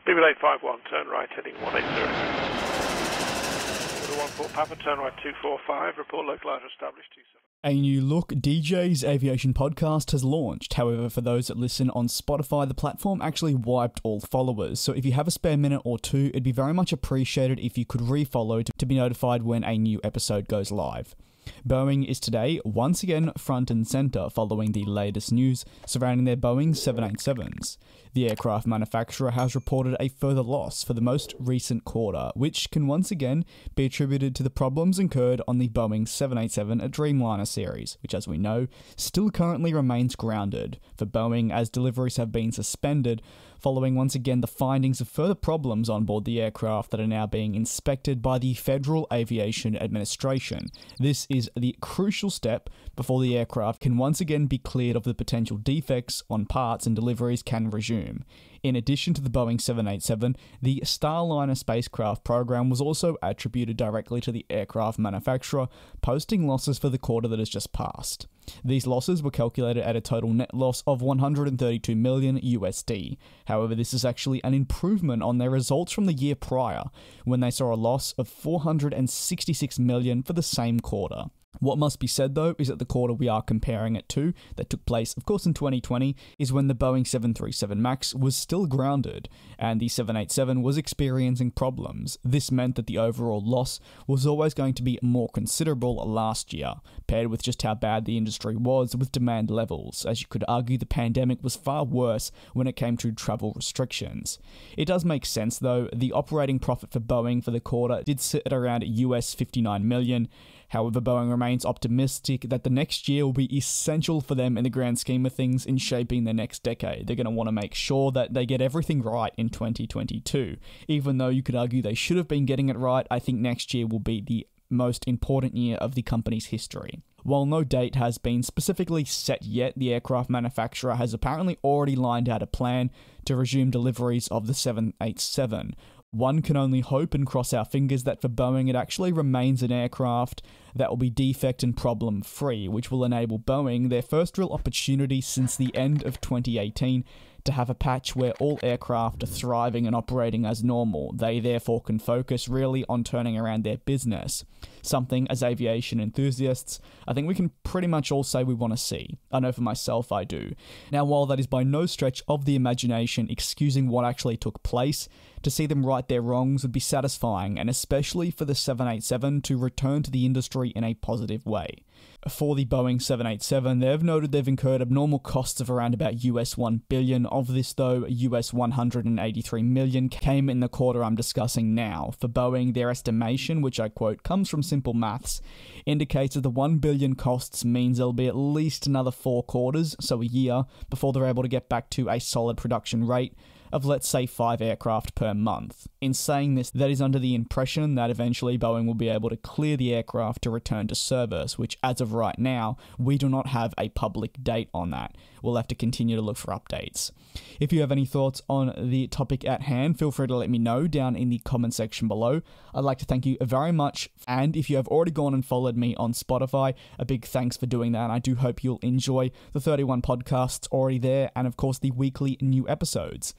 BB 851, turn right, heading 180. Order 14 Papa, turn right 245, report localizer established 27. A new look DJ's Aviation podcast has launched. However, for those that listen on Spotify, the platform actually wiped all followers. So if you have a spare minute or two, it'd be very much appreciated if you could refollow to be notified when a new episode goes live. Boeing is today once again front and center following the latest news surrounding their Boeing 787s. The aircraft manufacturer has reported a further loss for the most recent quarter, which can once again be attributed to the problems incurred on the Boeing 787 Dreamliner series, which, as we know, still currently remains grounded for Boeing as deliveries have been suspended following once again the findings of further problems on board the aircraft that are now being inspected by the Federal Aviation Administration. This is the crucial step before the aircraft can once again be cleared of the potential defects on parts and deliveries can resume. In addition to the Boeing 787, the Starliner spacecraft program was also attributed directly to the aircraft manufacturer, posting losses for the quarter that has just passed. These losses were calculated at a total net loss of 132 million USD. However, this is actually an improvement on their results from the year prior, when they saw a loss of 466 million for the same quarter. What must be said though is that the quarter we are comparing it to, that took place of course in 2020, is when the Boeing 737 MAX was still grounded and the 787 was experiencing problems. This meant that the overall loss was always going to be more considerable last year, paired with just how bad the industry was with demand levels, as you could argue the pandemic was far worse when it came to travel restrictions. It does make sense though, the operating profit for Boeing for the quarter did sit at around US 59 million. However, Boeing remains optimistic that the next year will be essential for them in the grand scheme of things in shaping their next decade. They're going to want to make sure that they get everything right in 2022. Even though you could argue they should have been getting it right, I think next year will be the most important year of the company's history. While no date has been specifically set yet, the aircraft manufacturer has apparently already lined out a plan to resume deliveries of the 787. One can only hope and cross our fingers that for Boeing it actually remains an aircraft that will be defect and problem free, which will enable Boeing their first real opportunity since the end of 2018 to have a patch where all aircraft are thriving and operating as normal. They therefore can focus really on turning around their business. Something, as aviation enthusiasts, I think we can pretty much all say we want to see. I know for myself I do. Now, while that is by no stretch of the imagination excusing what actually took place, to see them right their wrongs would be satisfying, and especially for the 787 to return to the industry in a positive way. For the Boeing 787, they've noted they've incurred abnormal costs of around about US 1 billion. Of this though, US 183 million came in the quarter I'm discussing now. For Boeing, their estimation, which I quote, comes from simple maths, indicates that the 1 billion costs means there'll be at least another 4 quarters, so a year, before they're able to get back to a solid production rate of, let's say, 5 aircraft per month. In saying this, that is under the impression that eventually Boeing will be able to clear the aircraft to return to service, which as of right now, we do not have a public date on that. We'll have to continue to look for updates. If you have any thoughts on the topic at hand, feel free to let me know down in the comment section below. I'd like to thank you very much, and if you have already gone and followed me on Spotify, a big thanks for doing that. I do hope you'll enjoy the 31 podcasts already there, and of course the weekly new episodes.